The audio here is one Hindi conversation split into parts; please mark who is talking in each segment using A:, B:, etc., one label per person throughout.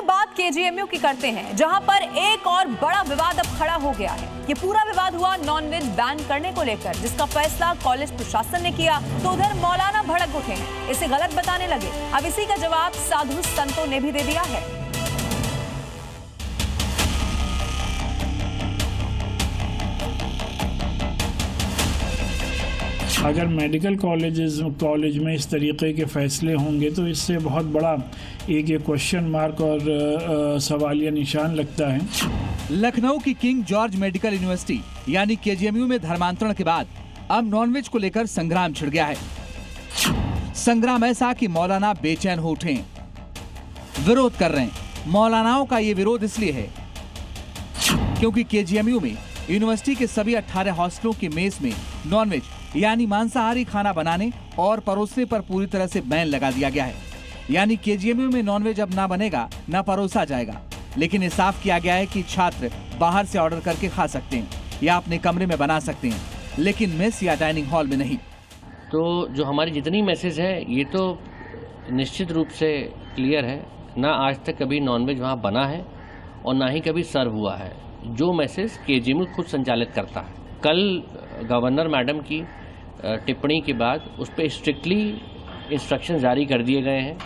A: बात केजीएमयू की करते हैं, जहां पर एक और बड़ा विवाद अब खड़ा हो गया है। ये पूरा विवाद हुआ नॉनवेज बैन करने को लेकर, जिसका फैसला कॉलेज प्रशासन ने किया तो उधर मौलाना भड़क उठे हैं, इसे गलत बताने लगे। अब इसी का जवाब साधु संतों ने भी दे दिया है।
B: अगर मेडिकल कॉलेज में इस तरीके के फैसले होंगे तो इससे बहुत बड़ा एक क्वेश्चन मार्क और सवालिया निशान लगता है।
C: लखनऊ की किंग जॉर्ज मेडिकल यूनिवर्सिटी यानी केजीएमयू में धर्मांतरण के बाद अब नॉनवेज को लेकर संग्राम छिड़ गया है। संग्राम ऐसा कि मौलाना बेचैन हो उठे, विरोध कर रहे हैं। मौलानाओं का ये विरोध इसलिए है क्योंकि केजीएमयू में यूनिवर्सिटी के सभी 18 हॉस्टलों की मेस में नॉनवेज यानी मांसाहारी खाना बनाने और परोसने पर पूरी तरह से बैन लगा दिया गया है। यानी केजीएमयू में नॉनवेज अब ना बनेगा ना परोसा जाएगा, लेकिन ये साफ किया गया है कि छात्र बाहर से ऑर्डर करके खा सकते हैं या अपने कमरे में बना सकते हैं, लेकिन मेस या डाइनिंग हॉल में नहीं।
D: तो जो हमारी जितनी मैसेज है ये तो निश्चित रूप से क्लियर है, ना आज तक कभी नॉनवेज वहाँ बना है और ना ही कभी सर्व हुआ है। जो मैसेज केजीएमयू खुद संचालित करता है। कल गवर्नर मैडम की टिप्पणी के बाद उस पर स्ट्रिक्टली इंस्ट्रक्शन जारी कर दिए गए हैं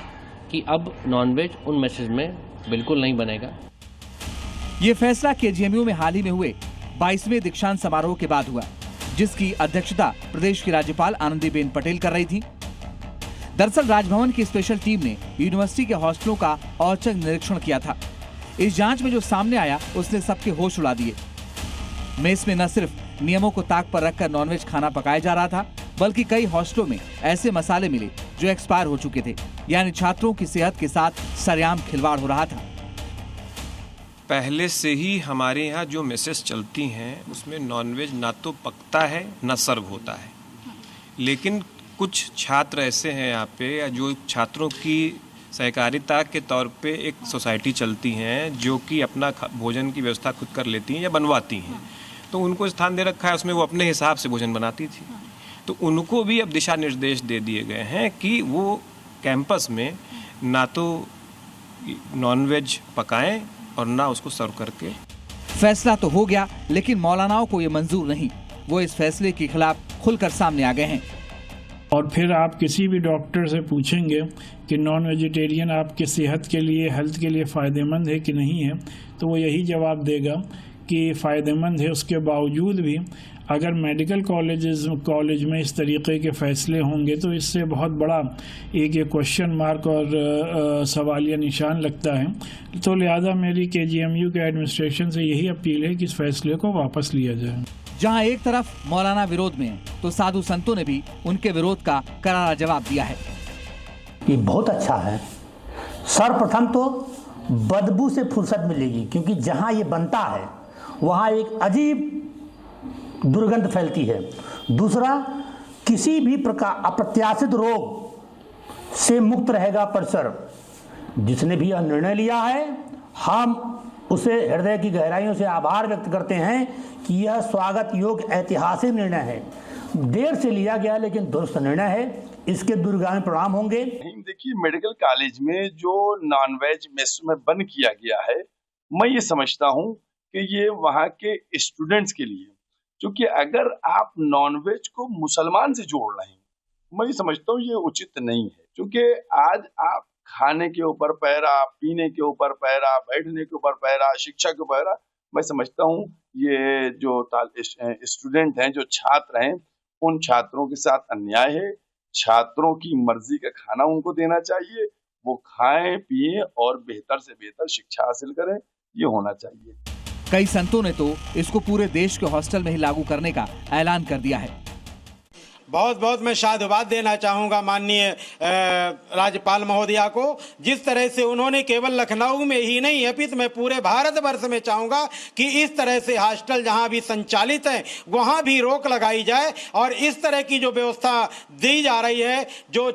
D: कि अब नॉनवेज उन मैसेज में बिल्कुल नहीं बनेगा।
C: ये फैसला केजीएमयू में हाल ही में हुए 22वें दीक्षांत समारोह के बाद हुआ, जिसकी अध्यक्षता प्रदेश की राज्यपाल आनंदीबेन पटेल कर रही थी। दरअसल राजभवन की स्पेशल टीम ने यूनिवर्सिटी के हॉस्टलों का औचक निरीक्षण किया था। इस जांच में जो सामने आया उसने सबके होश उड़ा दिए। मेस में न सिर्फ नियमों को ताक पर रखकर नॉनवेज खाना पकाया जा रहा था, बल्कि कई हॉस्टलों में ऐसे मसाले मिले जो एक्सपायर हो चुके थे, यानी छात्रों की सेहत के साथ सरेआम खिलवाड़ हो रहा था।
E: पहले से ही हमारे यहाँ जो मेसेज चलती हैं उसमें नॉनवेज ना तो पकता है ना सर्व होता है, लेकिन कुछ छात्र ऐसे हैं यहाँ पे जो छात्रों की सहकारिता के तौर पे एक सोसाइटी चलती हैं जो कि अपना भोजन की व्यवस्था खुद कर लेती हैं या बनवाती हैं, तो उनको स्थान दे रखा है, उसमें वो अपने हिसाब से भोजन बनाती थी। तो उनको भी अब दिशा निर्देश दे दिए गए हैं कि वो कैंपस में ना तो नॉनवेज पकाएं और ना उसको सर्व करके।
C: फैसला तो हो गया, लेकिन मौलानाओं को ये मंजूर नहीं। वो इस फैसले के खिलाफ खुलकर सामने आ गए हैं।
B: और फिर आप किसी भी डॉक्टर से पूछेंगे कि नॉन वेजिटेरियन आपके सेहत के लिए, हेल्थ के लिए फ़ायदेमंद है कि नहीं है, तो वो यही जवाब देगा कि फ़ायदेमंद है। उसके बावजूद भी अगर मेडिकल कॉलेज में इस तरीके के फ़ैसले होंगे तो इससे बहुत बड़ा एक क्वेश्चन मार्क और सवालिया निशान लगता है। तो लिहाजा मेरी केजीएमयू के एडमिनिस्ट्रेशन से यही अपील है कि इस फैसले को वापस लिया जाए।
C: जहां एक तरफ मौलाना विरोध में है, तो साधु संतों ने भी उनके विरोध का करारा जवाब दिया है।
F: ये बहुत अच्छा है। सर्वप्रथम तो बदबू से फुर्सत मिलेगी, क्योंकि जहां ये बनता है वहां एक अजीब दुर्गंध फैलती है। दूसरा, किसी भी प्रकार अप्रत्याशित रोग से मुक्त रहेगा परिसर। जिसने भी यह निर्णय लिया है, हम उसे हृदय की गहराइयों से आभार व्यक्त करते हैं कि यह स्वागत योग्य ऐतिहासिक निर्णय है। देर से लिया गया लेकिन दुरुस्त निर्णय है, इसके दूरगामी परिणाम होंगे।
G: देखिए, मेडिकल कॉलेज में जो नॉनवेज मेस में बंद किया गया है, मैं ये समझता हूँ कि ये वहाँ के स्टूडेंट्स के लिए, क्योंकि अगर आप नॉनवेज को मुसलमान से जोड़ रहे हैं, मैं ये समझता हूँ ये उचित नहीं है। क्योंकि आज आप खाने के ऊपर पैरा, पीने के ऊपर पैरा, बैठने के ऊपर पैरा, शिक्षा के ऊपर पैरा, मैं समझता हूँ ये जो स्टूडेंट हैं, जो छात्र हैं, उन छात्रों के साथ अन्याय है। छात्रों की मर्जी का खाना उनको देना चाहिए, वो खाएं पिएं और बेहतर से बेहतर शिक्षा हासिल करें, ये होना चाहिए।
C: कई संतों ने तो इसको पूरे देश के हॉस्टल में ही लागू करने का ऐलान कर दिया है।
H: बहुत बहुत मैं साधुवाद देना चाहूँगा माननीय राज्यपाल महोदया को, जिस तरह से उन्होंने केवल लखनऊ में ही नहीं अपितु मैं पूरे भारतवर्ष में चाहूँगा कि इस तरह से हॉस्टल जहाँ भी संचालित हैं वहाँ भी रोक लगाई जाए और इस तरह की जो व्यवस्था दी जा रही है, जो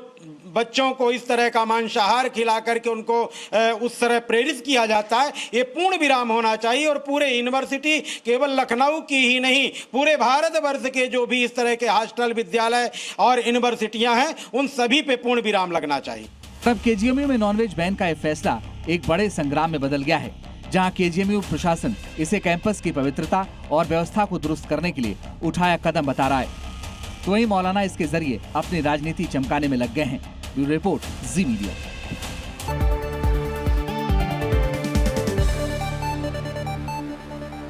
H: बच्चों को इस तरह का मांसाहार खिला करके उनको उस तरह प्रेरित किया जाता है, ये पूर्ण विराम होना चाहिए। और पूरे यूनिवर्सिटी, केवल लखनऊ की ही नहीं, पूरे भारतवर्ष के जो भी इस तरह के हॉस्टल, विद्यालय और यूनिवर्सिटियां हैं, उन सभी पे पूर्ण विराम लगना चाहिए।
C: तब केजीएमयू में नॉनवेज बैन का यह फैसला एक बड़े संग्राम में बदल गया है, जहां केजीएमयू प्रशासन इसे कैंपस की पवित्रता और व्यवस्था को दुरुस्त करने के लिए उठाया कदम बता रहा है। तो वहीं मौलाना इसके जरिए अपनी राजनीति चमकाने में लग गए हैं। ब्यूरो रिपोर्ट, जी मीडिया।